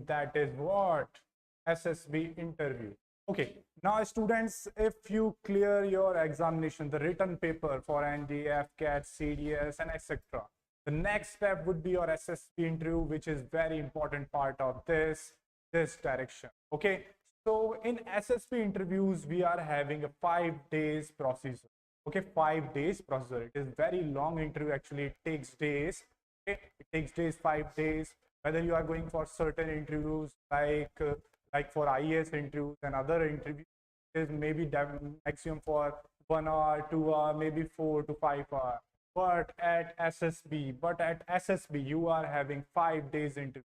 that is what? SSB interview. Okay, now students, if you clear your examination, the written paper for NDF, CAT, CDS, and etc., the next step would be your SSB interview, which is very important part of this direction. Okay, so in SSB interviews, we are having a 5 days procedure. Okay, 5 days procedure. It is very long interview. Actually, it takes days. Okay, it takes days, 5 days. Whether you are going for certain interviews like for IAS interviews and other interviews, is maybe maximum for 1 hour, 2 hour, maybe 4 to 5 hours. But at SSB, you are having 5 days interview.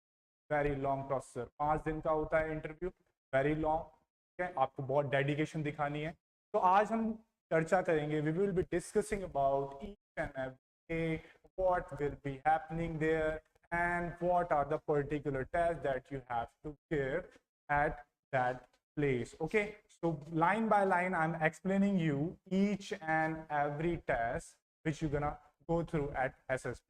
Very long processor, 5 दिन का होता है interview, very long. ठीक है, आपको बहुत dedication दिखानी है. तो आज हम चर्चा करेंगे, we will be discussing about each and every what will be happening there and what are the particular tests that you have to give at that place. Okay, so line by line I'm explaining you each and every test which you're gonna go through at SSB.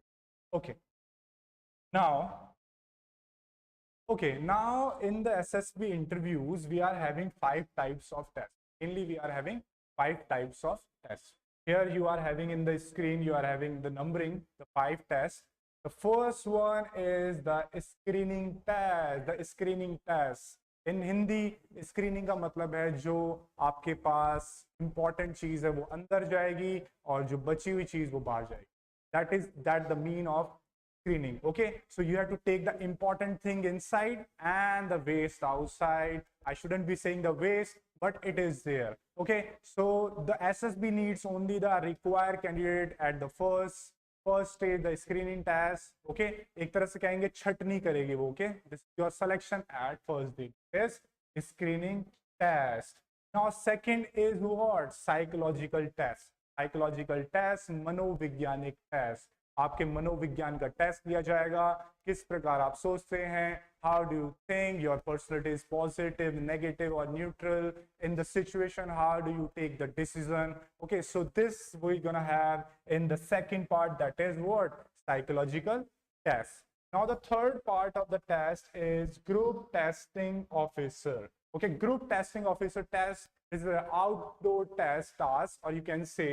Okay, now in the SSB interviews, we are having 5 types of tests. Mainly, we are having 5 types of tests. Here you are having in the screen, you are having the numbering, the 5 tests. The first one is the screening test. The screening test. In Hindi, screening का मतलब है जो आपके पास important चीज है वो अंदर जाएगी और जो बची हुई चीज वो बाहर जाएगी. That the mean of screening. Okay, so you have to take the important thing inside and the waste outside. I shouldn't be saying the waste, but it is there. Okay, so the SSB needs only the required candidate at the first stage, the screening test. Okay, एक तरह से कहेंगे छटनी करेगी वो. Okay, this is your selection at first day is screening test. Now second is what? Psychological test. Psychological test, मनोवैज्ञानिक test. आपके मनोविज्ञान का टेस्ट लिया जाएगा, किस प्रकार आप सोचते हैं, how do you think, your personality is positive, negative और neutral in the situation, how do you take the decision. Okay, so this we gonna have in the second part, that is what? Psychological test. Now the third part of the test is group testing officer. Okay, group testing officer test is an outdoor test task, or you can say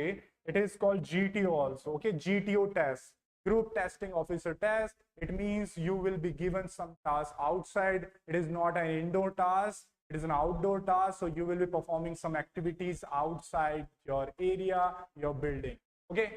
it is called GTO also. Okay, GTO test, group testing officer test. It means you will be given some task outside. It is not an indoor task, it is an outdoor task. So you will be performing some activities outside your area, your building. Okay,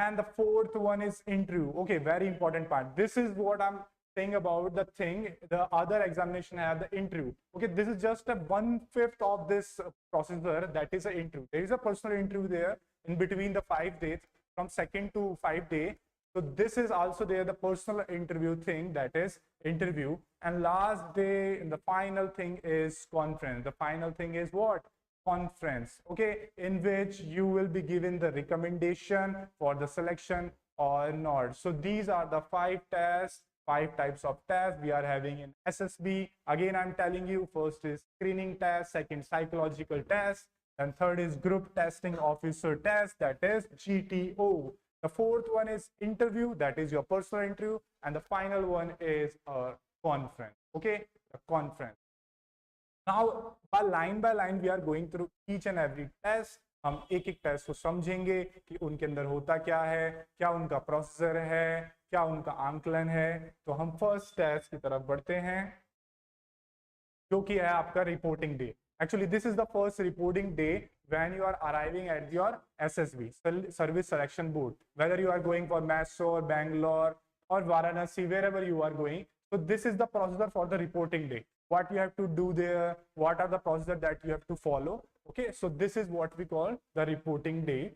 and the fourth one is interview. Okay, very important part. This is what I'm saying about the thing. The other examination have the interview. Okay, this is just a 1/5 of this procedure, that is an interview. There is a personal interview there in between the 5 days, from 2nd to 5th day. So this is also there, the personal interview thing, that is interview. And last day, the final thing is conference. The final thing is what? Conference. Okay, in which you will be given the recommendation for the selection or not. So these are the 5 tests, 5 types of tests we are having in SSB. Again, I'm telling you, first is screening test, second psychological test, and third is group testing officer test, that is GTO. The fourth one is interview, that is your personal interview, and the final one is a conference. Okay, a conference. Now, by line, we are going through each and every test. हम एक एक test को समझेंगे कि उनके अंदर होता क्या है, क्या उनका प्रोसेसर है, क्या उनका आंकलन है. तो हम फर्स्ट टेस्ट की तरफ बढ़ते हैं, जो कि है आपका reporting day. Actually, this is the first reporting day when you are arriving at your SSB, Service Selection Board, whether you are going for Mysore, Bangalore, or Varanasi, wherever you are going. So this is the procedure for the reporting day. What you have to do there, what are the procedures that you have to follow. Okay, so this is what we call the reporting day.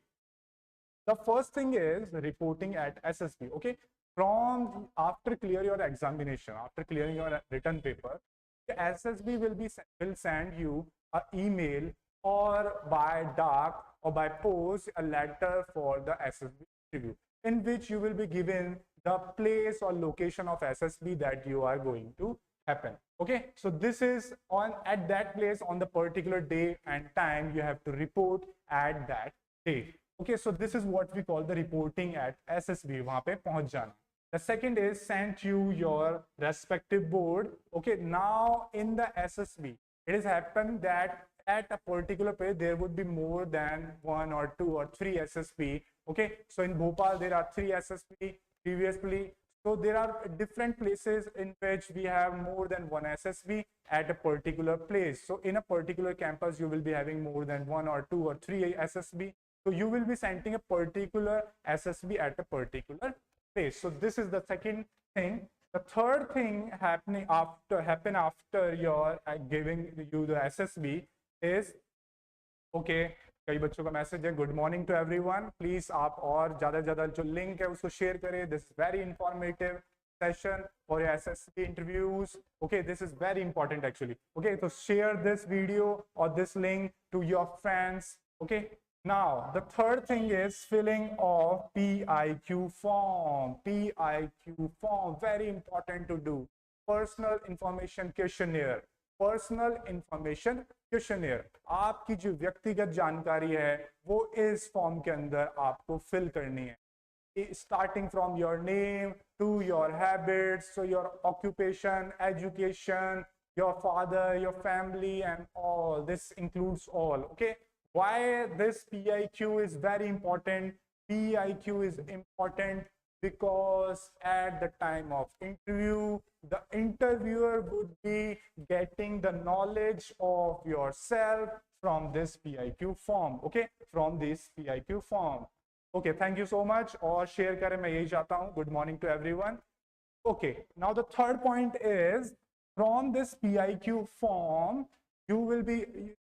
The first thing is reporting at SSB. Okay, from after clear your examination, after clearing your written paper, the SSB will send you an email or by dark or by post a letter for the SSB review, in which you will be given the place or location of SSB that you are going to happen. Okay, so this is on at that place on the particular day and time you have to report at that day. Okay, so this is what we call the reporting at SSB. वहां पे पहुंच जाना. The second is sent you your respective board. Okay, now in the SSB, it has happened that at a particular place there would be more than 1 or 2 or 3 SSB. Okay, so in Bhopal there are 3 SSB previously. So there are different places in which we have more than 1 SSB at a particular place. So in a particular campus, you will be having more than 1 or 2 or 3 SSB. So you will be sending a particular SSB at a particular place. So this is the second thing. The third thing happening after your giving you the SSB is, okay, कई बच्चों का message है, good morning to everyone, please आप और ज्यादा ज्यादा जो link है उसको शेयर करें. This is very informative session for your SSB interviews. Okay, this is very important actually. Okay, so share this video or this link to your friends. Okay, now the third thing is filling of PIQ form. PIQ form, very important to do. Personal information questionnaire. Personal information questionnaire, आपकी जो व्यक्तिगत जानकारी है वो इस form के अंदर आपको फिल करनी है. Starting from your name to your habits, so your occupation, education, your father, your family, and all. This includes all. Okay, why this PIQ is very important? PIQ is important because at the time of interview, the interviewer would be getting the knowledge of yourself from this PIQ form. Okay, from this PIQ form. Okay, thank you so much. और share करें, मैं यही चाहता हूँ. Good morning to everyone. Okay, now the third point is, from this PIQ form, the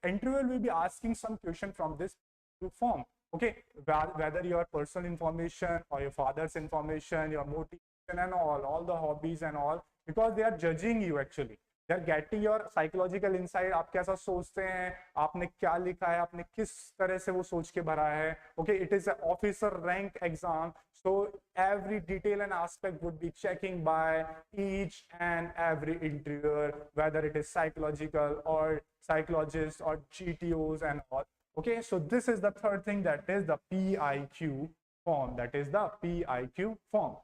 interviewer will be asking some question from this PIQ form. Okay, whether your personal information or your father's information, your motivation and all the hobbies and all, because they are judging you actually. They are getting your psychological insight. आप कैसा सोचते हैं, आपने क्या लिखा है, आपने किस तरह से वो सोच के भरा है. Okay, it is an officer rank exam, so every detail and aspect would be checking by each and every interviewer, whether it is psychological or psychologists or GTOs and all. Okay, so this is the third thing, that is the PIQ form. That is the PIQ form.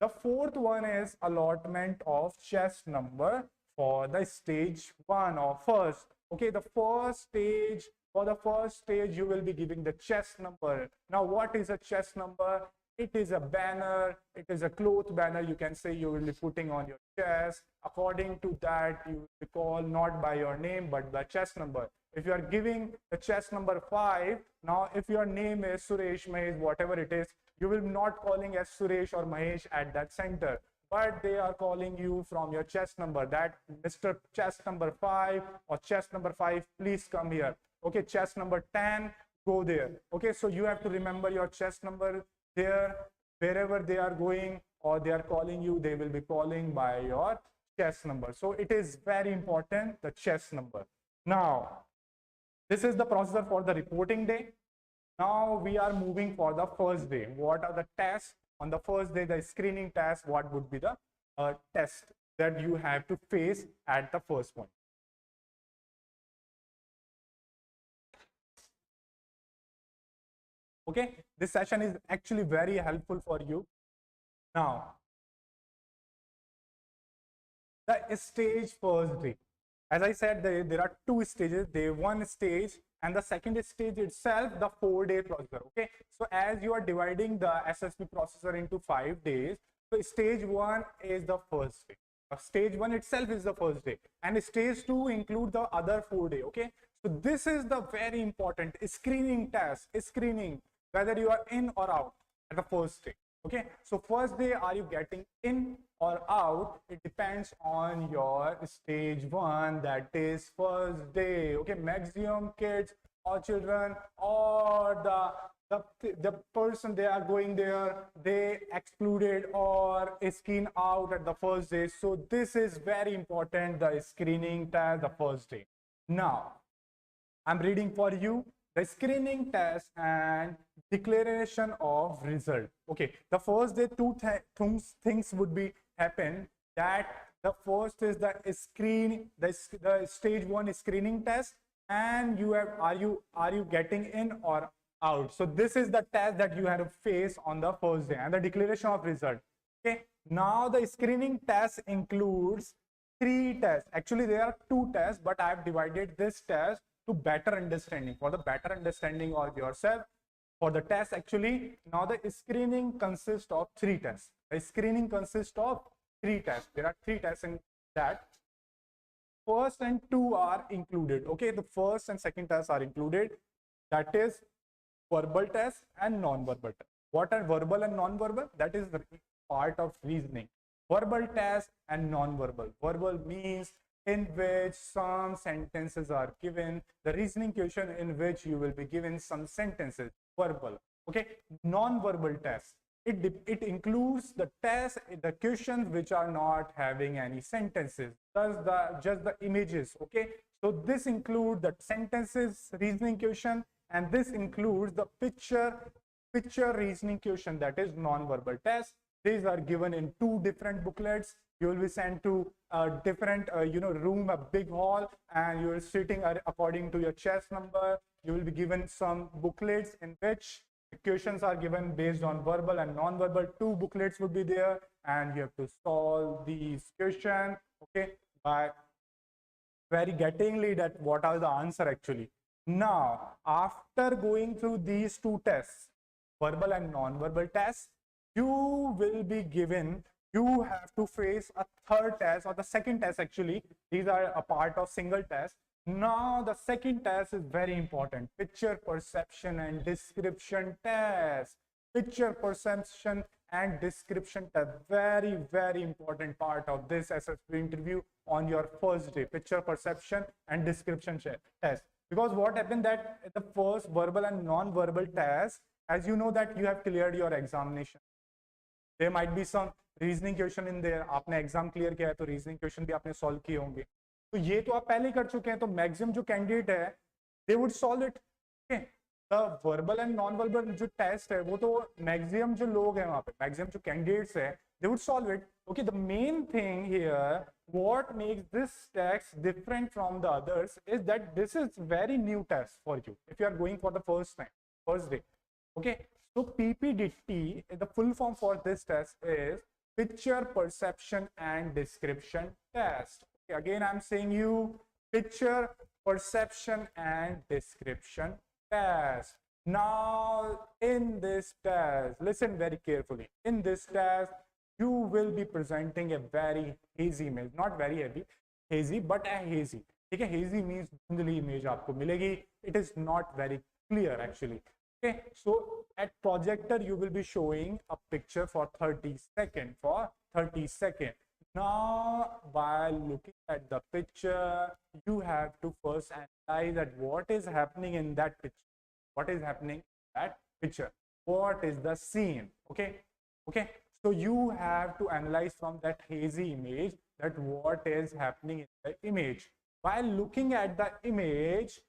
The fourth one is allotment of chest number for the stage 1 or first. Okay, the first stage, for the first stage you will be giving the chest number. Now what is a chest number? It is a banner, it is a cloth banner, you can say, you will be putting on your chest. According to that, you will be called not by your name but by chest number. If you are giving the chest number 5, now if your name is Suresh, Mahesh, whatever it is, you will not calling as Suresh or Mahesh at that center, but they are calling you from your chest number, that Mr. chest number 5 or chest number 5, please come here. Okay, chest number 10, go there. Okay, so you have to remember your chest number there. Wherever they are going or they are calling you, they will be calling by your chest number. So it is very important, the chest number. Now, this is the procedure for the reporting day. Now we are moving for the first day. What are the tests? On the first day, the screening test, what would be the test that you have to face at the first point? Okay, this session is actually very helpful for you. Now, the stage first day. As I said, there are 2 stages. Day 1 stage and the second stage itself, the 4-day processor. Okay, so as you are dividing the SSB processor into 5 days, so stage 1 is the first day. Stage 1 itself is the first day, and stage 2 include the other 4 day. Okay, so this is the very important screening test, screening whether you are in or out at the first day. Okay, so first day, are you getting in or out? It depends on your stage 1, that is first day. Okay, maximum kids or children or the person they are going there, they excluded or screen out at the first day. So this is very important, the screening test, the first day. Now I'm reading for you the screening test and declaration of result. Okay, the first day, 2 things would be happen. That the first is the stage 1 screening test, and you have, are you getting in or out? So this is the test that you have to face on the first day, and the declaration of result. Okay, now the screening test includes 3 tests. Actually, there are 2 tests, but I have divided this test to better understanding, for the better understanding of yourself. For the test, actually, now the screening consists of 3 tests. The screening consists of 3 tests. There are 3 tests in that. First and 2 are included. Okay, the first and second tests are included. That is verbal test and non-verbal test. What are verbal and non-verbal? That is the part of reasoning. Verbal test and non-verbal. Verbal means in which some sentences are given. The reasoning question in which you will be given some sentences. Verbal. Okay. Non-verbal test. It includes the test, the questions which are not having any sentences. Thus, just the images. Okay. So this includes the sentences reasoning question, and this includes the picture reasoning question, that is non-verbal test. These are given in 2 different booklets. You will be sent to a different room, a big hall, and you are sitting according to your chess number. You will be given some booklets in which the questions are given based on verbal and non-verbal. 2 booklets would be there, and you have to solve these questions, okay, by very gettingly that what are the answer actually. Now, after going through these 2 tests, verbal and non-verbal tests, you will be given, you have to face a 3rd test, or the second test actually. These are a part of single test. Now, the second test is very important. Picture perception and description test. Picture perception and description test. Very, very important part of this SSB interview on your first day. Picture perception and description test. Because what happened that the first verbal and non-verbal test, as you know that you have cleared your examination. There might be some reasoning question in there. आपने exam clear किया है तो reasoning question भी आपने solve किए होंगे. तो ये तो आप पहले कर चुके हैं, तो maximum जो candidate है, they would solve it. Okay. The verbal and non-verbal जो test है, वो तो maximum जो लोग हैं वहाँ पे, maximum जो candidates है, they would solve it. Okay. The main thing here, what makes this test different from the others is that this is very new test for you. If you are going for the first day. Okay. So PPDT, the full form for this test is Picture Perception and Description Test. Okay, again, I'm saying you Picture Perception and Description Test. Now, in this test, listen very carefully. In this test, you will be presenting a very hazy image, not very heavy, hazy, but a hazy. Okay, hazy means धुंधली image आपको मिलेगी. It is not very clear actually. Okay, so at projector you will be showing a picture for 30 seconds. Now, while looking at the picture, you have to first analyze that what is happening in that picture. What is happening in that picture? What is the scene? Okay. So you have to analyze from that hazy image that what is happening in the image. While looking at the image,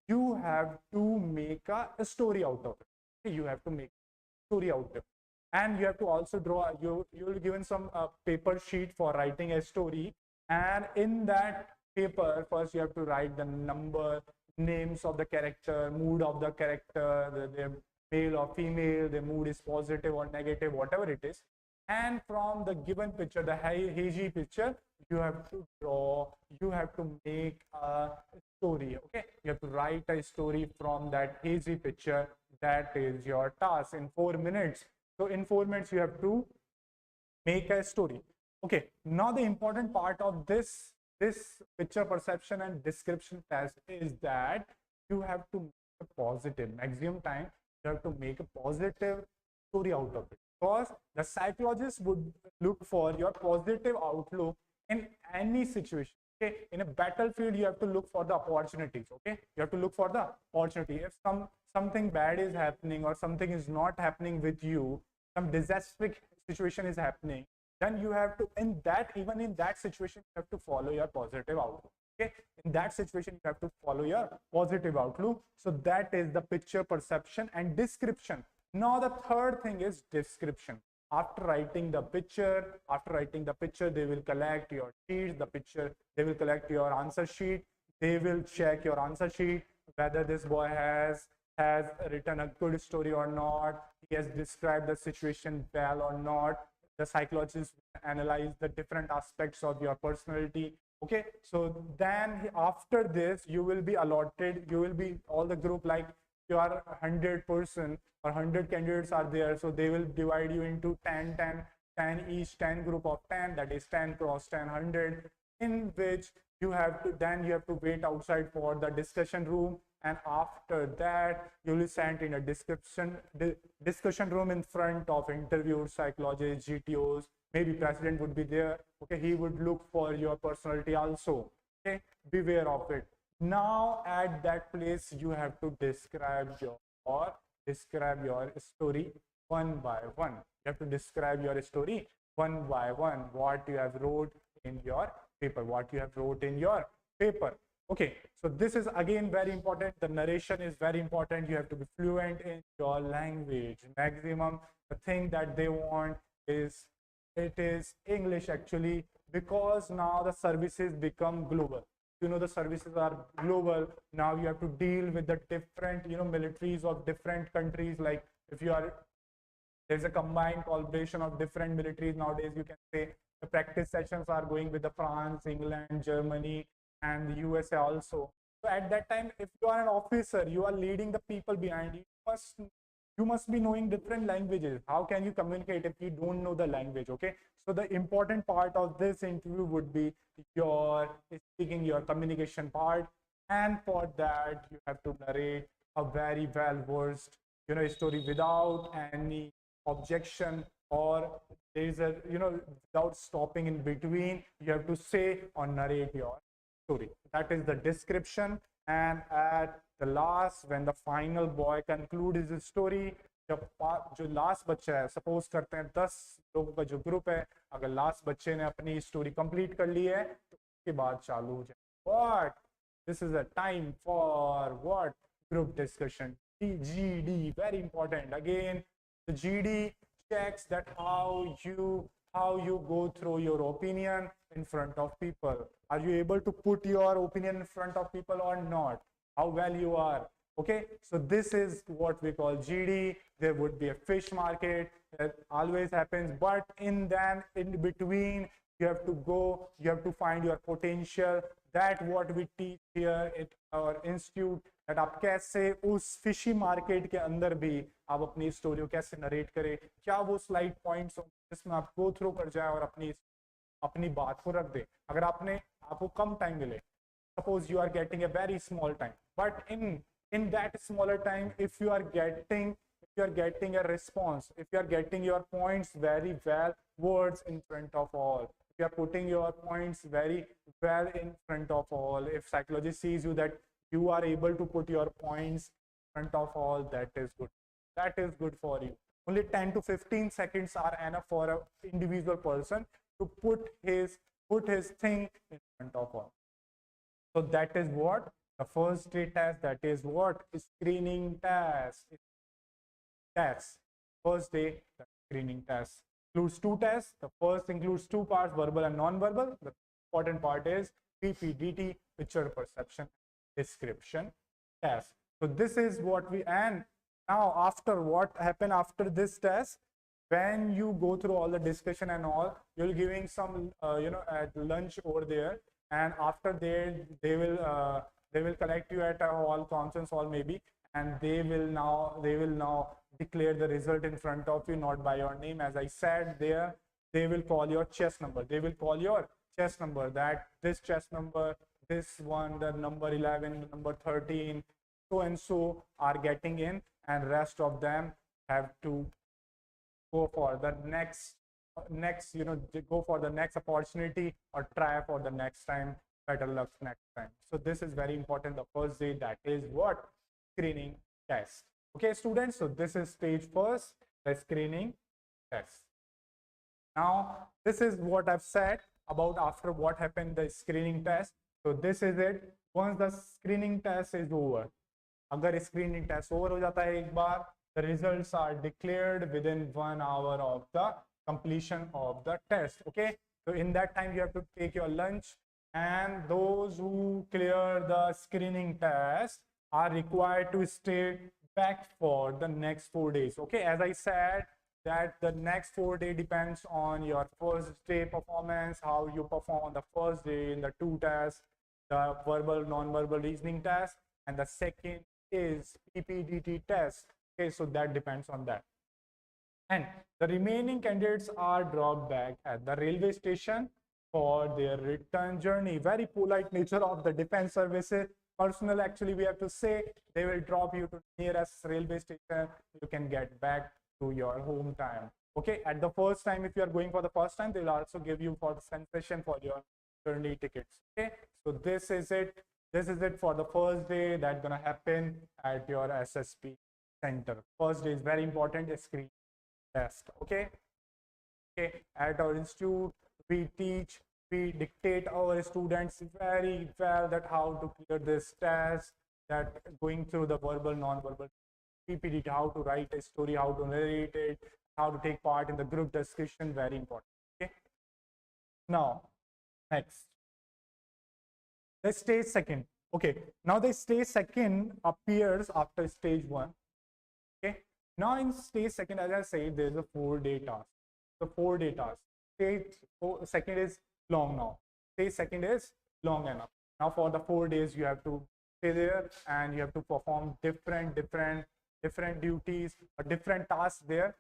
you have to make a story out of it. Okay? You have to make a story out of it. And you have to also draw, you will be given some paper sheet for writing a story. And in that paper, first you have to write the number, names of the character, mood of the character, their male or female, their mood is positive or negative, whatever it is. And from the given picture, the hazy picture, you have to draw, you have to make a story. Okay, you have to write a story from that hazy picture. That is your task in 4 minutes. So in 4 minutes, you have to make a story. Okay, now the important part of this picture perception and description test is that you have to make a positive, maximum time, you have to make a positive story out of it. Because the psychologist would look for your positive outlook in any situation. Okay, in a battlefield, you have to look for the opportunities. Okay, you have to look for the opportunity. If something bad is happening or something is not happening with you, some disastrous situation is happening, then you have to, even in that situation, you have to follow your positive outlook. Okay, in that situation, you have to follow your positive outlook. So that is the picture perception and description. Now the third thing is description. After writing the picture, they will collect your sheets, they will collect your answer sheet, they will check your answer sheet, whether this boy has has written a good story or not, he has described the situation well or not. The psychologist analyze the different aspects of your personality. Okay, so then after this you will be allotted, you will be all the group, like you are 100% or 100 candidates are there, so they will divide you into 10 10 10 each, 10 group of 10, that is 10 cross 10, 100, in which you have to wait outside for the discussion room, and after that you will be sent in a discussion room in front of interviewed psychologists, GTOs, maybe president would be there. Okay, he would look for your personality also. Okay, beware of it. Now at that place you have to describe your story one by one. You have to describe your story one by one, what you have wrote in your paper. Okay, so this is again very important. The narration is very important. You have to be fluent in your language. Maximum the thing that they want is it is English actually, because now the services become global. The services are global. Now you have to deal with the different militaries of different countries. Like if you are, there's a combined collaboration of different militaries nowadays. You can say the practice sessions are going with the France, England, Germany, and the USA also. So at that time, if you are an officer, you are leading the people behind you, you must be knowing different languages. How can you communicate if you don't know the language? Okay, so the important part of this interview would be your speaking, your communication part, and for that you have to narrate a very well versed story without any objection, or there is a without stopping in between. You have to say or narrate your story. That is the description. And at the last, when the final boy concludes his story, जो last बच्चा है, suppose करते हैं 10 लोगों का जो group है, अगर लास्ट बच्चे ने अपनी स्टोरी कंप्लीट कर ली है तो उसके बाद चालू हो जाए what this is a time for what group discussion, GD, very important. Again, the GD checks that how you go through your opinion in front of people. Are you able to put your opinion in front of people or not? How well you are. Okay, so this is what we call GD. There would be a fish market that always happens, but in between you have to go, you have to find your potential. That what we teach here at our institute, that आप कैसे उस fishy market के अंदर भी आप अपनी story को कैसे नरेट करें, क्या वो स्लाइड पॉइंट्स जिसमें आप गो थ्रू कर जाए और अपनी बात को रख दे. अगर आपको कम टाइम मिले, suppose you are getting a very small time, but in that smaller time, if you are getting a response, if you are getting your points very well words in front of all, if you are putting your points very well in front of all, if psychologist sees you that you are able to put your points in front of all, that is good for you. Only 10 to 15 seconds are enough for an individual person to put his thing in front of all. So that is what the first day test, that is what screening test. First day, the screening test includes 2 tests. The first includes 2 parts, verbal and non-verbal. The important part is PPDT, picture perception description test. So this is what and now after what happened after this test, when you go through all the discussion and all, you're giving some at lunch over there, and after they will collect you at a hall, conference hall maybe, and they will now declare the result in front of you, not by your name. As I said there, they will call your chest number. That this chest number, this one, the number 11, the number 13, so and so are getting in, and rest of them have to go for the next go for the next opportunity or try for the next time. Better luck next time. So this is very important. The first day, that is what screening test. Okay, students, so this is stage first, the screening test. Now this is what I've said about after what happened, the screening test. So this is it. Once the screening test is over, अगर screening test over हो जाता है एक बार, the results are declared within 1 hour of the completion of the test. Okay, so in that time you have to take your lunch, and those who clear the screening test are required to stay back for the next 4 days. Okay, as I said, that the next 4 day depends on your first day performance, how you perform on the first day in the 2 tests, the verbal, non-verbal reasoning test, and the second is PPDT test. Okay, so that depends on that. And the remaining candidates are dropped back at the railway station for their return journey. Very polite nature of the defense services personnel. Actually, we have to say they will drop you to nearest railway station. You can get back to your home time. Okay, at the first time, if you are going for the first time, they'll also give you for the concession for your journey tickets. Okay, so this is it. This is it for the first day that's gonna happen at your SSB center. First day is very important. Screen test. Okay. Okay. At our institute, we teach, we dictate our students very well that how to clear this test, that going through the verbal, non-verbal, PPT, how to write a story, how to narrate it, how to take part in the group discussion, very important. Okay. Now, next. The stage second. Okay. Now the stage second appears after stage one. Okay. Now in stage second, as I said, there's a 4-day task. The 4-day task. Stage second is long now. Stage second is long enough. Now for the 4 days, you have to stay there and you have to perform different duties or different tasks there.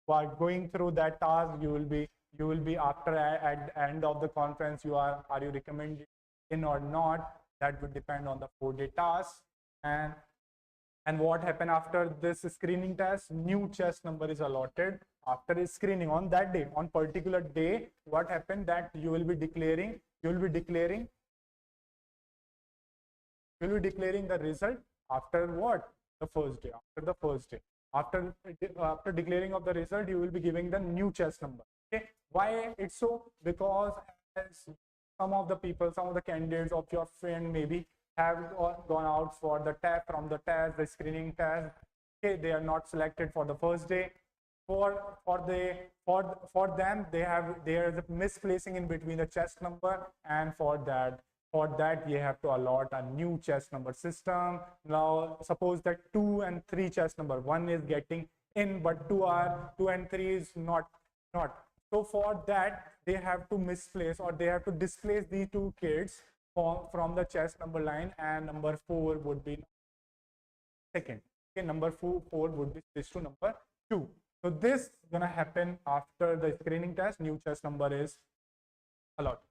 While going through that task, you will be after at the end of the conference, are you recommended in or not? That would depend on the 4-day task. And what happened after this screening test? New chest number is allotted after screening on that day. On particular day, what happened that you will be declaring the result after what? The first day. After the first day. After declaring of the result, you will be giving the new chest number. Okay. Why it's so? Because as some of the people, some of the candidates of your friend maybe have gone out for the test, from the test, the screening test. Okay, they are not selected for the first day. For them, there is a misplacing in between the chest number, and for that you have to allot a new chest number system. Now suppose that 2 and 3 chest number, 1 is getting in but 2 and 3 is not. So for that they have to misplace, or they have to displace these 2 kids from the chest number line, and number 4 would be second. Okay, number 4 would be switched to number 2. So this is gonna happen after the screening test. New chest number is allotted.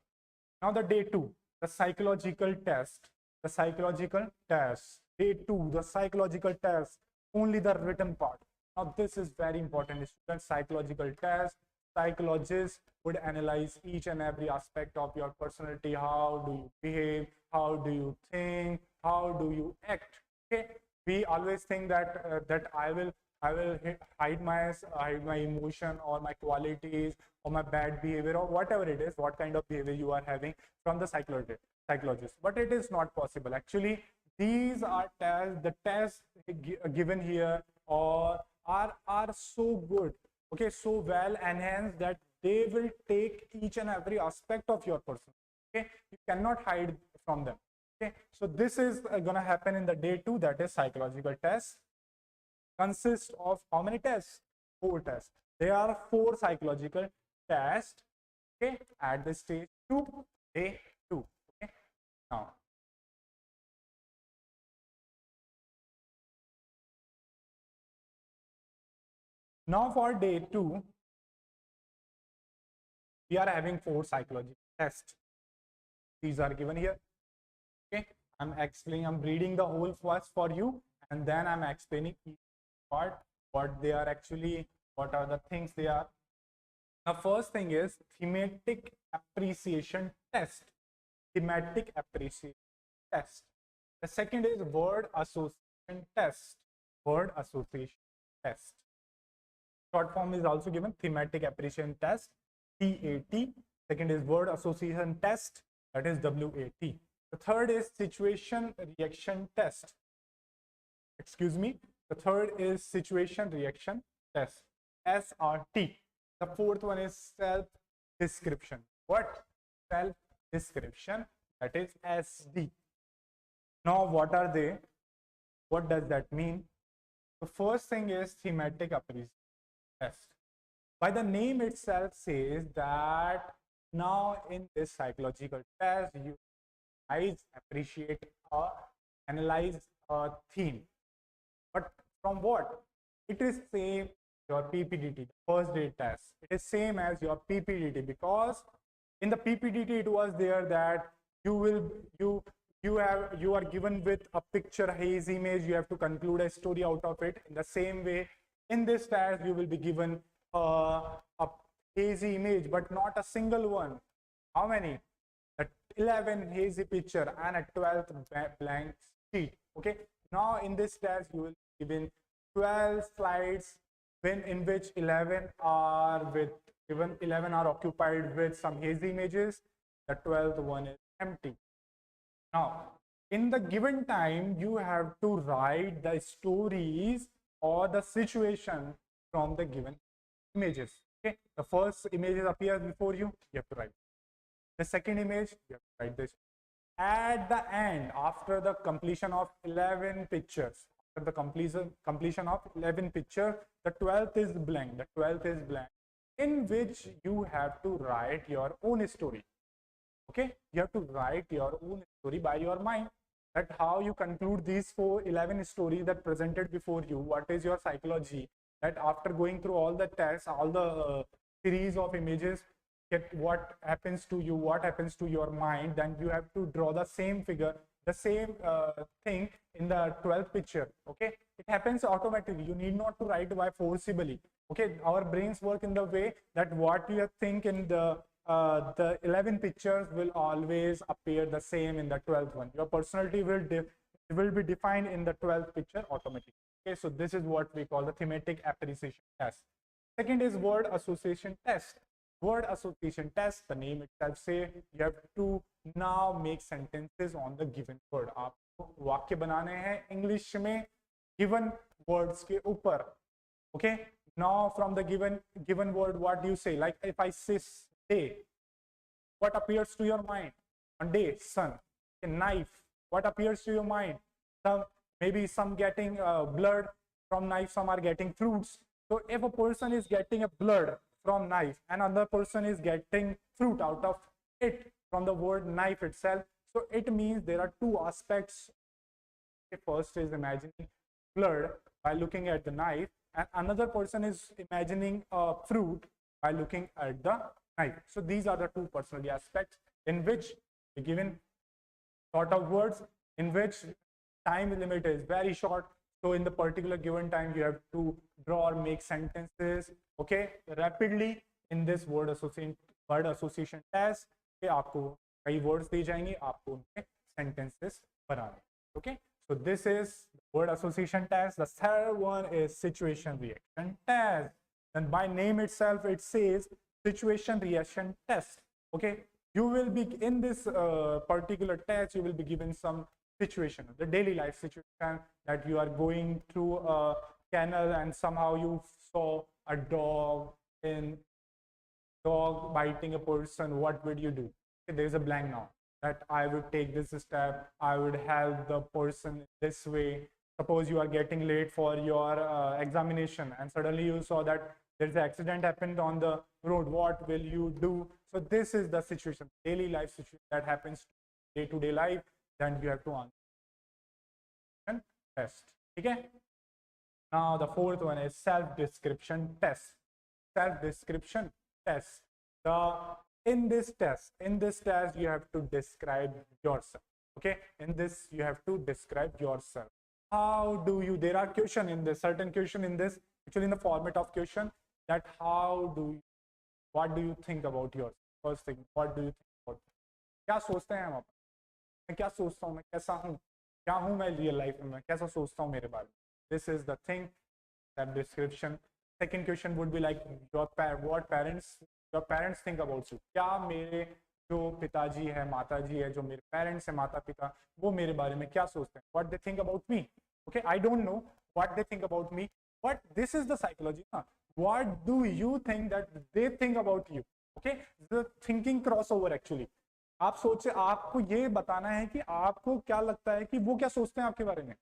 Now the day 2, the psychological test. Day 2, the psychological test, only the written part. Now this is very important. Student psychological test. Psychologists would analyze each and every aspect of your personality. How do you behave? How do you think? How do you act? Okay, we always think that that I will hide my emotion or my qualities or my bad behavior or whatever it is, what kind of behavior you are having from the psychologist. But it is not possible. Actually, these are tests. The tests given here or are so good. Okay, so well enhanced that they will take each and every aspect of your person. Okay, you cannot hide from them. Okay, so this is gonna happen in the day 2, that is psychological test. Consists of how many tests? 4 tests. There are 4 psychological tests. Okay, at the stage 2, day 2. Okay, now for day 2, we are having 4 psychological tests. These are given here. Okay, I'm reading the whole first for you, and then I'm explaining each part, what they are actually, what are the things they are. The first thing is thematic appreciation test. The second is word association test. Short form is also given, thematic appreciation test, TAT. Second is word association test, that is WAT. The third is situation reaction test. The third is situation reaction test, SRT. The fourth one is self description. What? Self description, that is SD. Now what are they? What does that mean? The first thing is thematic appraisal test. By the name itself says that now in this psychological test, you guys appreciate or analyze a theme. But from what? It is same your PPDT, the first day test. It is same as your PPDT, because in the PPDT it was there that you are given with a picture, haze image. You have to conclude a story out of it. In the same way, in this test you will be given a hazy image, but not a single one. How many? 11 hazy picture and a 12th blank sheet. Okay, now in this test you will be given 12 slides, in which 11 are occupied with some hazy images. The 12th one is empty. Now in the given time you have to write the stories or the situation from the given images. Okay, the first image appears before you have to write. The second image, you have to write this. At the end, after the completion of 11 pictures, after the completion of 11 pictures, the 12th is blank. The 12th is blank, in which you have to write your own story. Okay, you have to write your own story by your mind. That how you conclude these 11 stories that presented before you. What is your psychology? That after going through all the tests, all the series of images, what happens to you, what happens to your mind, then you have to draw the same figure, the same thing in the 12th picture. Okay, it happens automatically. You need not to write by forcibly. Okay, our brains work in the way that what you think in the 11 pictures will always appear the same in the 12th one. Your personality will be defined in the 12th picture automatically. Okay, so this is what we call the thematic appreciation test. Second is word association test. Word association test, the name itself say you have to now make sentences on the given word. आपको वाक्य बनाने हैं English में given words के ऊपर. Okay, now from the given word, what do you say? Like if I say day, what appears to your mind? On day, sun. A knife, what appears to your mind? Maybe some getting blood from knife, some are getting fruits. So if a person is getting a blood from knife and another person is getting fruit out of it from the word knife itself, so it means there are two aspects. First is imagining blood by looking at the knife, and another person is imagining a fruit by looking at the knife. So these are the two personality aspects in which the given sort of words, in which time limit is very short. So in the particular given time, you have to draw or make sentences, okay, rapidly in this word association test. Okay, आपको कई words दी जाएंगी, आपको उनके sentences बनाने. Okay, so this is word association test. The third one is situation reaction test. And by name itself, it says situation reaction test. Okay, you will be in this particular test, you will be given some situation, the daily life situation, that you are going through a canal and somehow you saw a dog biting a person. What would you do? Okay, there is a blank now, that I would take this step, I would help the person this way. Suppose you are getting late for your examination and suddenly you saw that there's an accident happened on the road. What will you do? So this is the situation, daily life situation that happens day-to-day life. Then you have to answer test. Okay. Now the fourth one is self-description test. Self-description test. In this test you have to describe yourself. Okay, in this you have to describe yourself. How do you, there are question in this, certain question in this, actually in the format of question, that what do you think about yourself? First thing, what do you think about yourself? क्या सोचते हैं हम अपन? मैं क्या सोचता हूँ, मैं कैसा हूँ, क्या हूँ मैं रियल लाइफ में, मैं कैसा सोचता हूँ मेरे बारे में. This is the thing, that description. Second question would be like what parents think about you. क्या मेरे जो पिताजी है, माताजी है, जो मेरे पेरेंट्स है, माता पिता, वो मेरे बारे में क्या सोचते हैं? What they think about me. Okay, I don't know what they think about me, but this is the psychology. What do you think that they think about you? Okay, the thinking crossover actually. आप सोचे, आपको ये बताना है कि आपको क्या लगता है कि वो क्या सोचते हैं आपके बारे में.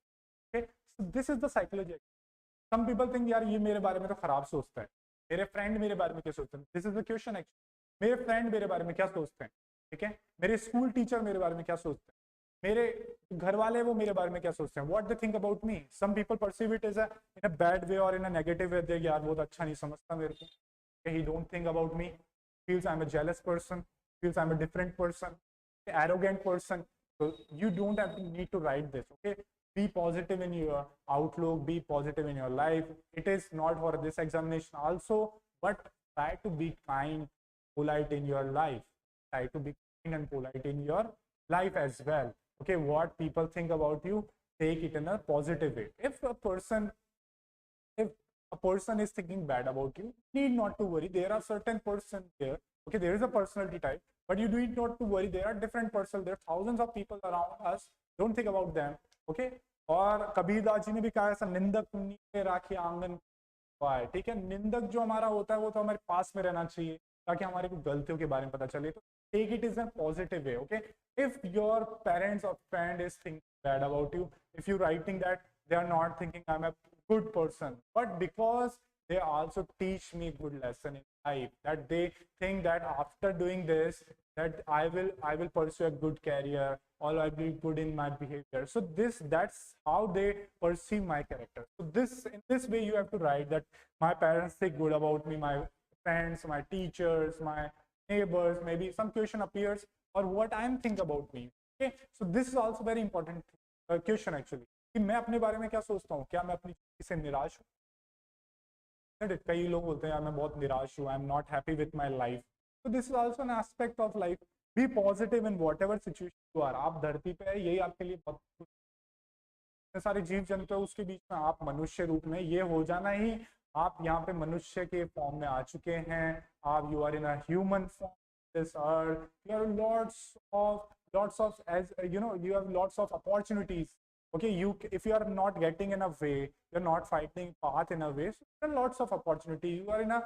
Okay, so this is the psychology. Some people think यार ये मेरे बारे में तो खराब सोचता है, मेरे फ्रेंड मेरे बारे में क्या सोचते हैं. This is the question actually. मेरे फ्रेंड मेरे बारे में क्या सोचते हैं, ठीक है. मेरे स्कूल टीचर मेरे बारे में क्या सोचते हैं, मेरे घर वाले वो मेरे बारे में क्या सोचते हैं, what they think about me. Some people perceive it as in a bad way or in a negative way. दे यार बहुत अच्छा नहीं समझता मेरे को, he don't think about me, feels I'm a jealous person, feels I'm a different person, arrogant person. So you don't have to need to write this. Okay, be positive in your outlook, be positive in your life. It is not for this examination also, but try to be kind, polite in your life. Try to be kind and polite in your life as well. Okay, what people think about you, take it in a positive way. If a person is thinking bad about you, need not to worry. There are certain person there. Okay, there is a personality type, but you need not to worry. There are different person. There are thousands of people around us. Don't think about them. Okay. और कबीरदास जी ने भी कहा ऐसा निंदक नीचे राखी आंगन पाए. ठीक है, निंदक जो हमारा होता है वो तो हमारे पास में रहना चाहिए ताकि हमारे को गलतियों के बारे में पता चले. तो take it is a positive way. Okay, if your parents or friend is thinking bad about you, if you writing that they are not thinking I'm a good person, but because they also teach me good lesson in life, that they think that after doing this that I will pursue a good career or I'll be good in my behavior. So that's how they perceive my character. So in this way you have to write that my parents think good about me, my friends, my teachers, my neighbors, maybe some question appears or what I'm think about me. Okay, so this is also very important question actually, कि मैं अपने बारे में क्या सोचता हूँ, क्या मैं अपनी चीज से निराश हूँ. कई लोग बोलते हैं यार मैं बहुत निराश हूँ, I am not happy with my life. तो this is also an aspect of life. Be positive in whatever situation you are. आप धरती पे है, यही आपके लिए बहुत सारे जीव जंतु है, उसके बीच में आप मनुष्य रूप में ये हो जाना ही आप यहाँ पे मनुष्य के फॉर्म में आ चुके हैं. आप you are in a human form this earth. You are lots of as you know you have lots of opportunities. Okay, if you are not getting in a way, you're not finding path in a way, so there are lots of opportunity. You are in a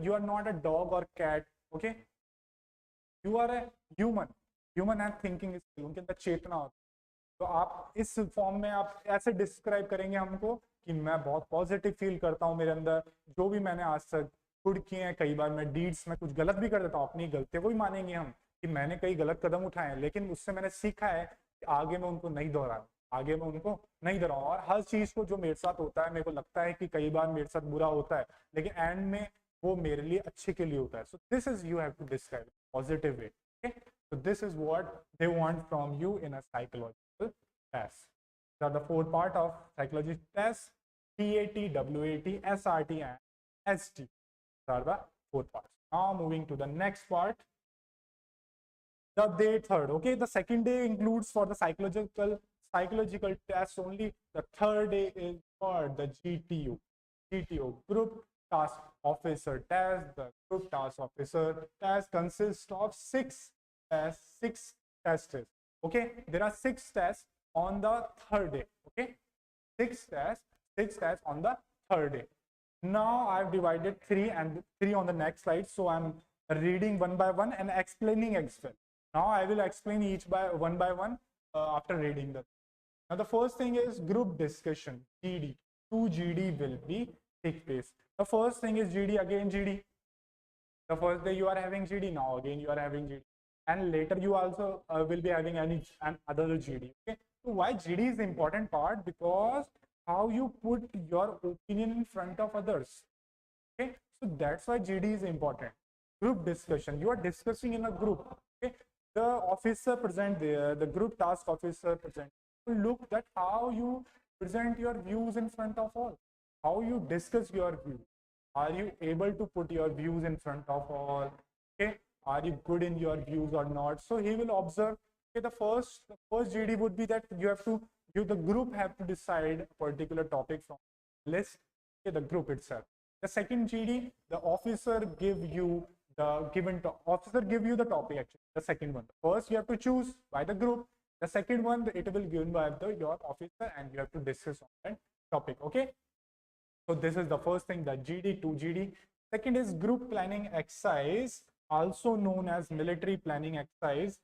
you are not a dog or cat. Okay, you are a human and thinking skill. उनके अंदर चेतना होती है. तो आप इस form में आप ऐसे डिस्क्राइब करेंगे हमको कि मैं बहुत पॉजिटिव फील करता हूँ, मेरे अंदर जो भी मैंने आज तक गुड किए हैं. कई बार मैं डीड्स में कुछ गलत भी कर देता हूँ, अपनी गलतियों को ही मानेंगे हम कि मैंने कई गलत कदम उठाए हैं, लेकिन उससे मैंने सीखा है कि आगे मैं उनको नहीं दोहराऊं. और हर चीज को जो मेरे साथ होता है, मेरे को लगता है कि कई बार मेरे साथ बुरा होता है, लेकिन एंड में वो मेरे लिए अच्छे के लिए होता है. So this is you have to describe positive way. So this is what they want from you in a psychological test. These are the four part of psychology test: TAT, WAT, SRT, and ST. These are the four parts. Now moving to the next part, the day third. Okay, the second day includes for the psychological test only. The third day is for the GTO, group task officer test. The group task officer test consists of six tests. Okay, there are 6 tests on the third day. Okay, 6 tests on the third day. Now I've divided 3 and 3 on the next slide, so I'm reading one by one and explaining as well. Now I will explain each by one after reading them. Now the first thing is group discussion, GD. 2 GD will be take place. The first thing is GD, again GD. The first day you are having GD, now again you are having GD, and later you also will be having another GD. Okay, so why GD is the important part? Because how you put your opinion in front of others. Okay, so that's why GD is important. Group discussion, you are discussing in a group. Okay, the officer present there, the group task officer present. Look that how you present your views in front of all, how you discuss your views. Are you able to put your views in front of all? Okay, are you good in your views or not? So he will observe. Okay, the first GD would be that the group have to decide a particular topic from list. Okay, the group itself. The second GD, the officer give you the topic actually. The second one. First you have to choose by the group. The second one, it will given by your officer, and you have to discuss on that topic. Okay, so this is the first thing, the GD. 2 GD. Second is group planning exercise, also known as military planning exercise.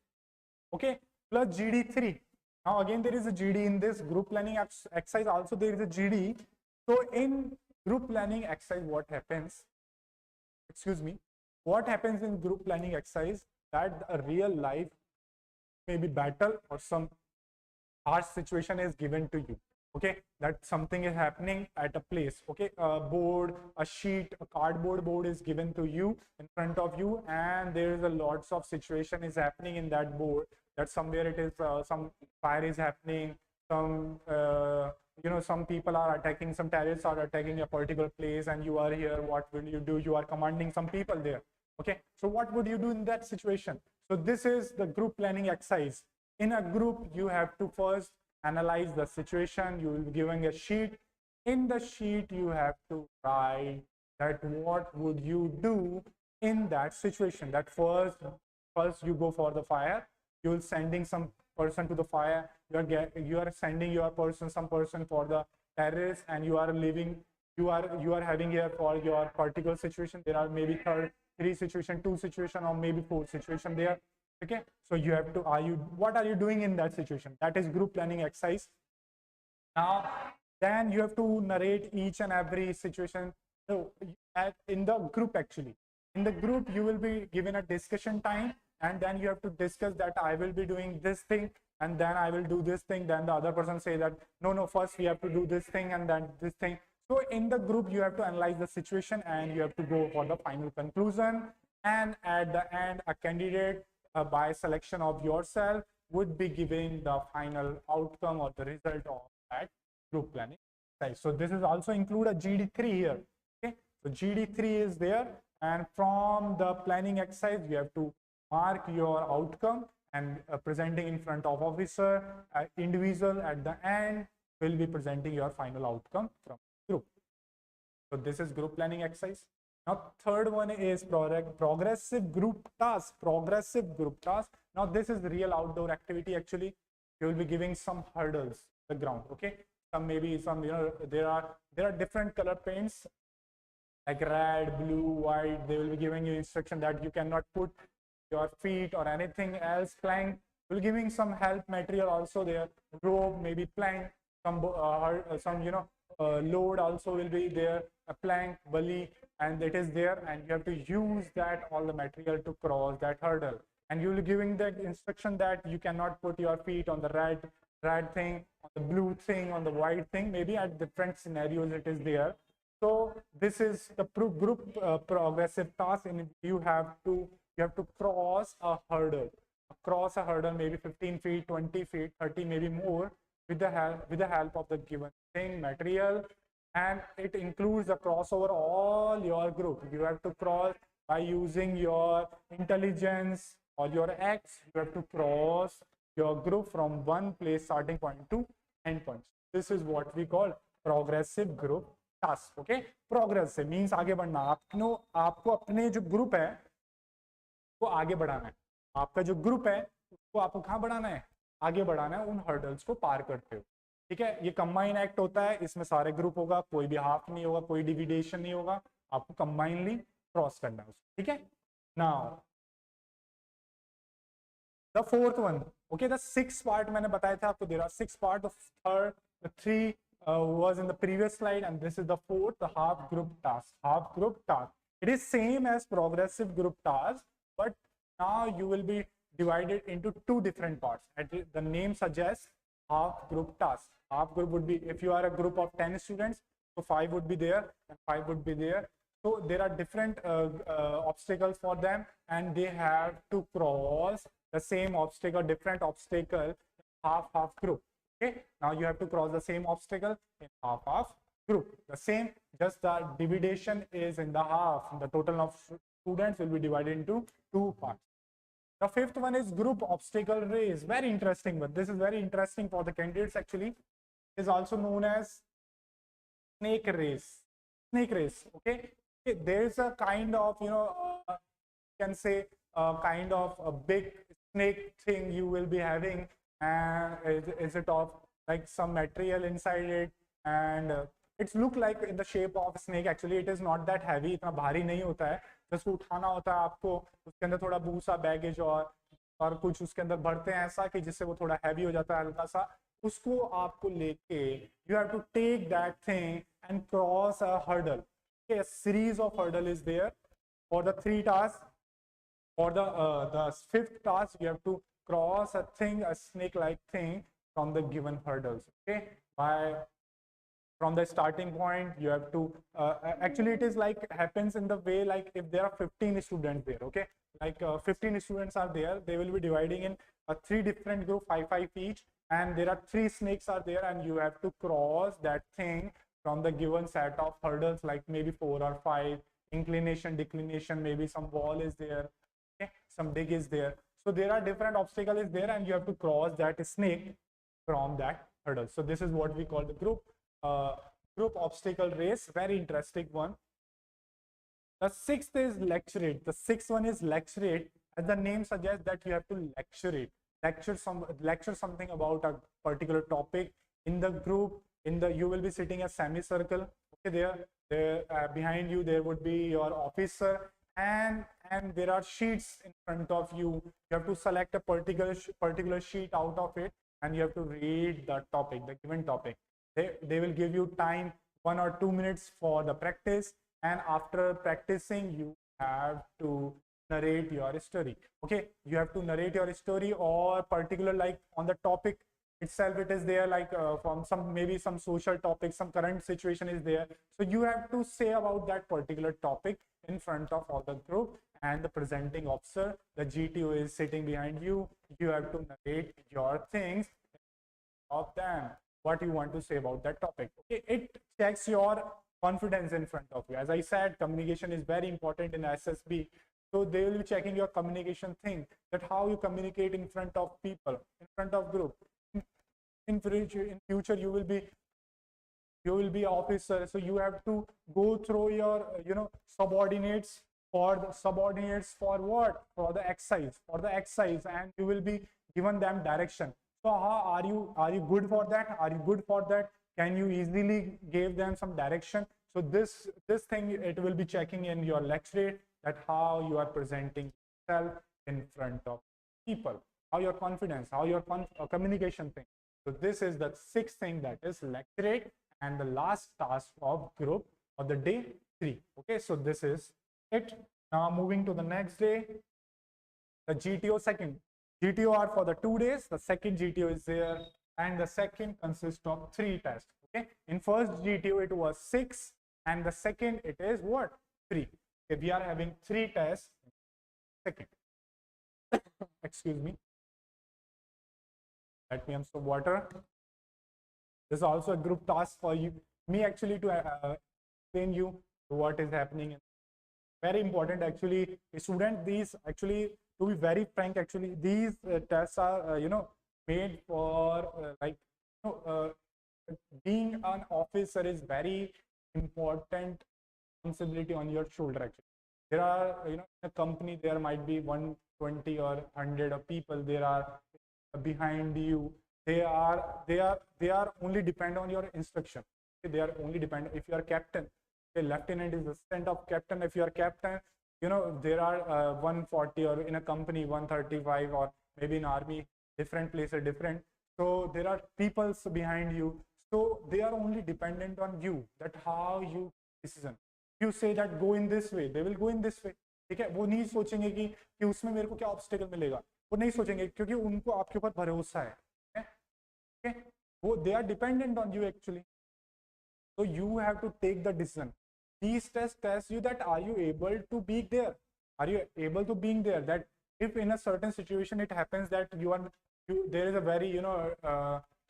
Okay, plus GD 3. Now again there is a GD in this group planning exercise. Also there is a GD. So in group planning exercise, what happens, excuse me, what happens in group planning exercise, that a real life maybe battle or some harsh situation is given to you. Okay, that something is happening at a place. Okay, a board, a sheet, a cardboard board is given to you in front of you, and there is a lots of situation is happening in that board, that somewhere it is some fire is happening, some some people are attacking, some terrorists are attacking a particular place, and you are here. What will you do? You are commanding some people there. Okay, so what would you do in that situation? So this is the group planning exercise. In a group, you have to first analyze the situation. You will be given a sheet. In the sheet, you have to write that what would you do in that situation. That first you go for the fire. You will sending some person to the fire. You are sending your person, some person for the terrorists, and you are leaving. You are having here for your particular situation. There are maybe three situation, two situation, or maybe four situation there. Okay, so you have to, what are you doing in that situation? That is group planning exercise. Now then you have to narrate each and every situation. So in the group, actually in the group, you will be given a discussion time, and then you have to discuss that I will be doing this thing, and then I will do this thing. Then the other person say that no, first we have to do this thing and then this thing. So in the group, you have to analyze the situation, and you have to go for the final conclusion. And at the end, a candidate by selection of yourself would be giving the final outcome or the result of that group planning. So this is also include a GD3 here. Okay, so GD3 is there, and from the planning exercise, you have to mark your outcome and presenting in front of officer. Individual at the end will be presenting your final outcome from group. So this is group planning exercise. Now third one is progressive group task. Progressive group task. Now this is real outdoor activity. Actually, you will be giving some hurdles the ground. Okay, maybe some there are different color paints like red, blue, white. They will be giving you instruction that you cannot put your feet or anything else. Plank will giving some help material also there. Rope, maybe plank, some load also will be there, a plank, bully, and it is there, and you have to use that all the material to cross that hurdle. And you will be giving the instruction that you cannot put your feet on the red thing, on the blue thing, on the white thing. Maybe at different scenarios it is there. So this is the group progressive task, and you have to cross a hurdle. Across a hurdle, maybe 15 feet, 20 feet, 30, maybe more, with the help of the given thing, material, and it includes the crossover all your group. You have to cross by using your intelligence or your X. You have to cross your group from one place starting point to end point. This is what we call progressive group task. Okay, progressive means आगे बढ़ना. आपको अपने जो group है वो आगे बढ़ाना है. आपका जो ग्रुप है उसको आपको कहाँ बढ़ाना है? आगे बढ़ाना है, उन हर्डल्स को पार करते हो. ठीक है, ये कंबाइन एक्ट होता है. इसमें सारे ग्रुप होगा, कोई भी हाफ नहीं होगा, कोई डिविडेशन नहीं होगा. आपको कंबाइनली क्रॉस करना है उसको. ठीक है. Now the fourth one. Okay, the six part मैंने बताया था आपको. There are six part. The third, the three was in the previous slide, and this is the fourth, the half group task. Half group task, it is same as progressive group task, but now you will be divided into two different parts. The name suggests half group task. Half group would be, if you are a group of 10 students, so 5 would be there and 5 would be there. So there are different obstacles for them, and they have to cross the same obstacle, different obstacle, half group. Okay, now you have to cross the same obstacle in half group. The same, just the division is in the half. The total of students will be divided into two parts. The fifth one is group obstacle race. Very interesting, but this is very interesting for the candidates. Actually, it is also known as snake race. Snake race. Okay, there is a kind of you can say a kind of a big snake thing you will be having. And is it of like some material inside it, and it's look like in the shape of a snake. Actually it is not that heavy, इतना भारी नहीं होता है. just उठाना होता है आपको. उसके अंदर थोड़ा भूसा बैगेज और कुछ उसके अंदर भरते हैं ऐसा कि जिससे वो थोड़ा हैवी हो जाता है हल्का सा. उसको आपको लेके you have to take that thing and cross a hurdle. Okay, a series of hurdle is there for the 3 tasks. For the 5th task, you have to cross a thing, a snake-like thing from the given hurdles. Okay, by from the starting point you have to actually it is like happens in the way like if there are 15 students there, okay, like 15 students are there, they will be dividing in 3 different group, 5 each, and there are 3 snakes are there, and you have to cross that thing from the given set of hurdles, like maybe 4 or 5, inclination, declination, maybe some wall is there, okay, some dig is there. So there are different obstacles there, and you have to cross that snake from that hurdle. So this is what we call the group obstacle race. Very interesting one. The 6th is lecturate. The 6th one is lecturate. As the name suggests that you have to lecturate, lecture something about a particular topic in the group. You will be sitting a semicircle. Okay, there behind you there would be your officer, and there are sheets in front of you. You have to select a particular sheet out of it, and you have to read the topic, the given topic. They will give you time 1 or 2 minutes for the practice, and after practicing you have to narrate your story. Okay, you have to narrate your story, or particular like on the topic itself it is there, like from maybe some social topic, some current situation is there, so you have to say about that particular topic in front of all the group, and the presenting officer, the GTO, is sitting behind you. You have to narrate your things of them, what you want to say about that topic. Okay, it checks your confidence in front of you. As I said, communication is very important in SSB. So they will be checking your communication thing, that how you communicate in front of people, in front of group. In future you will be officer, so you have to go through your subordinates for what, for the exercise, and you will be given them direction. So are you good for that? Are you good for that? Can you easily give them some direction? So this thing, it will be checking in your lecture, that how you are presenting yourself in front of people, how your confidence, how your communication thing. So this is the 6th thing, that is lecturate, and the last task of group of the day 3. Okay, so this is it. Now moving to the next day, the GTO second. GTO are for the 2 days. The second GTO is there, and the second consists of 3 tests. Okay, in first GTO it was 6, and the second it is what, 3. Okay, we are having 3 tests. Second, excuse me. Let me have some water. This is also a group task for me actually to explain you what is happening. Very important actually, student. These actually, to be very frank, actually these tests are made for being an officer is very important responsibility on your shoulder. Actually, there are in a company there might be 120 or 100 of people. There are behind you. They are only depend on your instruction. They are only depend. If you are captain, a lieutenant is assistant of captain. If you are captain, there are 140, or in a company 135, or maybe in army, different places different. So there are people behind you, so they are only dependent on you, that how you decision. You say that go in this way, they will go in this way. ठीक है, वो नहीं सोचेंगे कि उसमें मेरे को क्या ऑब्स्टेकल मिलेगा, वो नहीं सोचेंगे, क्योंकि उनको आपके ऊपर भरोसा है. Okay, वो they are dependent on you actually. So you have to take the decision. These tests test you that are you able to be there, are you able to being there, that if in a certain situation it happens that there is a very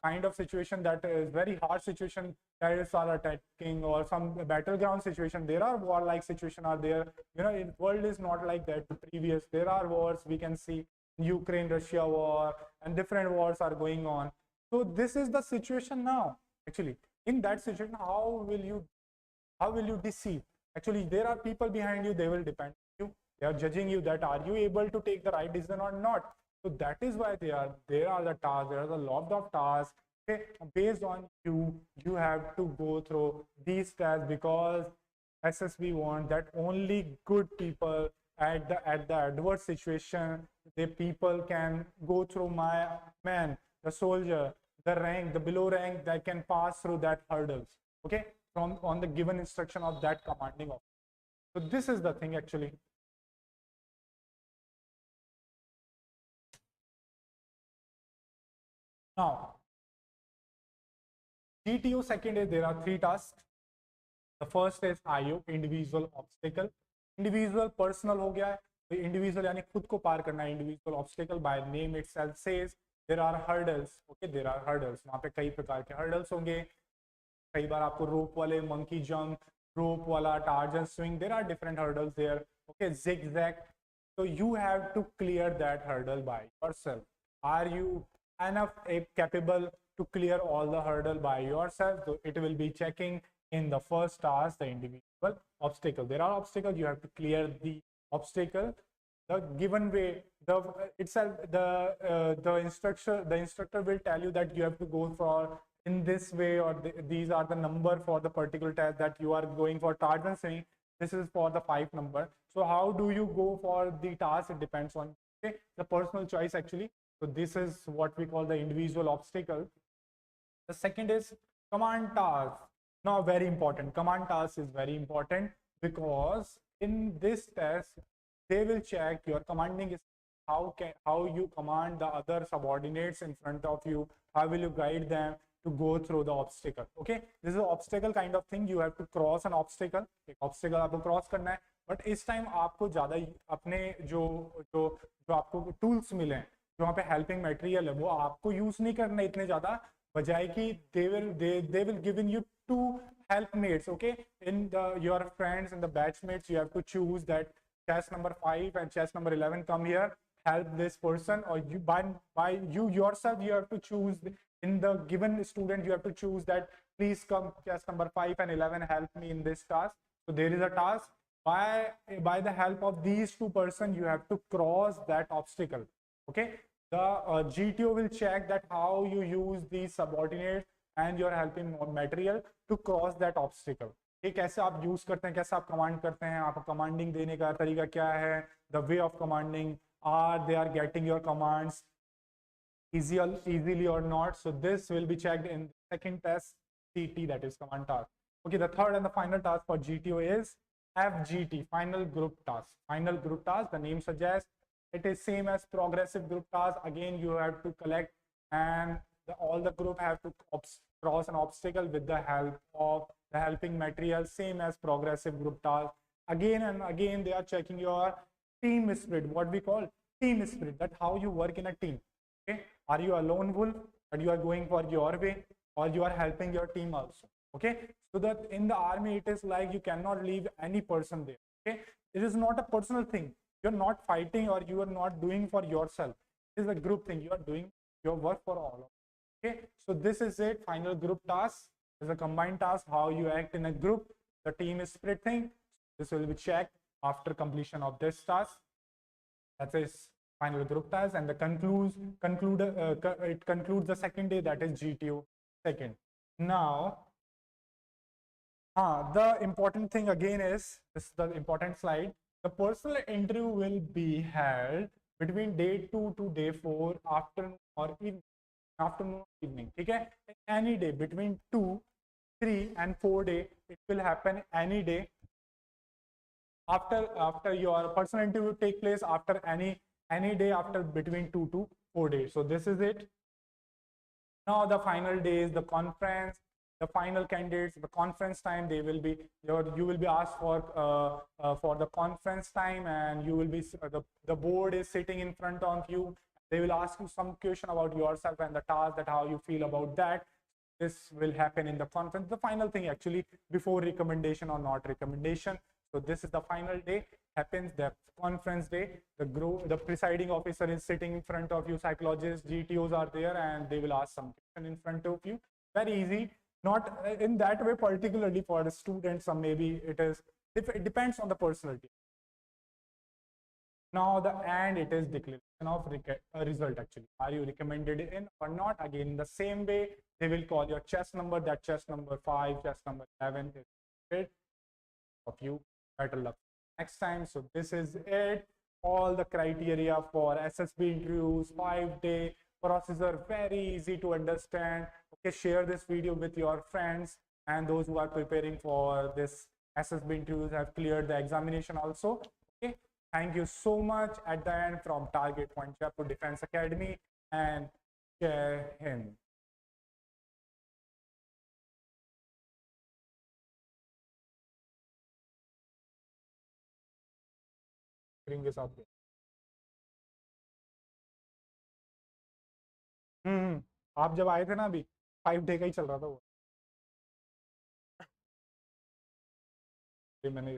kind of situation that is very hard situation, terrorists are attacking, or some battleground situation, there are war-like situation are there. In world is not like that previous. There are wars, we can see Ukraine Russia war, and different wars are going on. So this is the situation now. Actually, in that situation, how will you deceive? Actually, there are people behind you, they will depend on you. They are judging you, that are you able to take the right decision or not. So that is why there are the tasks, there are a lot of tasks. Okay, based on you have to go through these tasks, because SSB want that only good people at the adverse situation, the people can go through the soldier, the rank, the below rank that can pass through that hurdles, okay, from on the given instruction of that commanding officer. So this is the thing actually. Now, GTO second is there are 3 tasks. The first is IO, individual obstacle. Individual personal हो गया है, तो individual यानी खुद को पार करना है. Individual obstacle by name itself says there are hurdles. Okay, there are hurdles. वहाँ पे कई प्रकार के hurdles होंगे. कई बार आपको rope वाले, monkey jump, rope वाला, Tarzan swing. There are different hurdles there. Okay, zigzag. So you have to clear that hurdle by yourself. Are you enough capable to clear all the hurdle by yourself? So it will be checking in the first task the individual obstacle. There are obstacles, you have to clear the obstacle the given way. The itself the instructor will tell you that you have to go for in this way, or these are the number for the particular task that you are going for. Tarzan saying this is for the 5 number. So how do you go for the task? It depends on, okay, the personal choice actually. So this is what we call the individual obstacle. The second is command task. Now very important, command task is very important because in this test they will check your commanding is how you command the other subordinates in front of you, how will you guide them to go through the obstacle. Okay, this is an obstacle kind of thing. You have to cross an obstacle. एक obstacle आपको cross करना है, but इस time आपको ज़्यादा अपने जो जो जो आपको tools मिले हैं, जो वहाँ पे helping material है, वो आपको use नहीं करना इतने ज़्यादा, बजाय कि they will giving you 2 helpmates. Okay, in your friends and the batchmates, you have to choose that chest number 5 and chest number 11 come here, help this person, or you by you yourself you have to choose in the given student, you have to choose that please come chest number 5 and 11 help me in this task. So there is a task by the help of these 2 persons you have to cross that obstacle. Okay, the GTO will check that how you use these subordinates and your helping material to cross that obstacle. ये कैसे आप use करते हैं, कैसे आप command करते हैं, आप कमांडिंग देने का तरीका क्या है, the way of commanding, are they are getting your commands easily or not. So this will be checked in the second test, CT, that is command task. Okay, the third and the final task for GTO is FGT, final group task. Final group task, the name suggests it is same as progressive group task. Again, you have to collect and all the group have to cross an obstacle with the help of the helping material, same as progressive group task. Again and again, they are checking your team spirit, what we call team spirit, that how you work in a team. Okay, are you a lone wolf that you are going for your way, or you are helping your team also? Okay, so that in the army it is like you cannot leave any person there. Okay, it is not a personal thing. You're not fighting or you are not doing for yourself. It is a group thing. You are doing your work for all. Okay, so this is it. Final group task is a combined task, how you act in a group, the team spirit thing. This will be checked after completion of this task. That is final group task, and the it concludes the second day, that is GTO second. Now, the important thing again is, this is the important slide, the personal interview will be held between day 2 to day 4, afternoon or evening. Okay, any day between 2, 3 and 4 day, it will happen any day. After your personal interview take place after any day after between 2 to 4 days. So this is it. Now the final day is the conference. The final candidates, the conference time, they will be you will be asked for the conference time, and you will be the board is sitting in front of you. They will ask you some question about yourself and the task, that how you feel about that. This will happen in the conference. The final thing actually before recommendation or not recommendation. So this is the final day, happens the conference day. The presiding officer is sitting in front of you, psychologists, GTOs are there, and they will ask some question in front of you. Very easy, not in that way particularly for the students, or maybe it depends on the personality. Now it is declaration of result actually. Are you recommended in or not? Again, in the same way, they will call your chest number, that chest number 5, chest number 11 is it of you. Better luck next time. So this is it, all the criteria for SSB interviews, 5 day process are very easy to understand. Okay, share this video with your friends, and those who are preparing for this SSB interviews have cleared the examination also. Okay, thank you so much. At the end, from Target Point Jaipur Defense Academy, and Jai Hind. Bring this up here. आप जब आए थे ना, अभी 5 day का ही चल रहा था वो, मैंने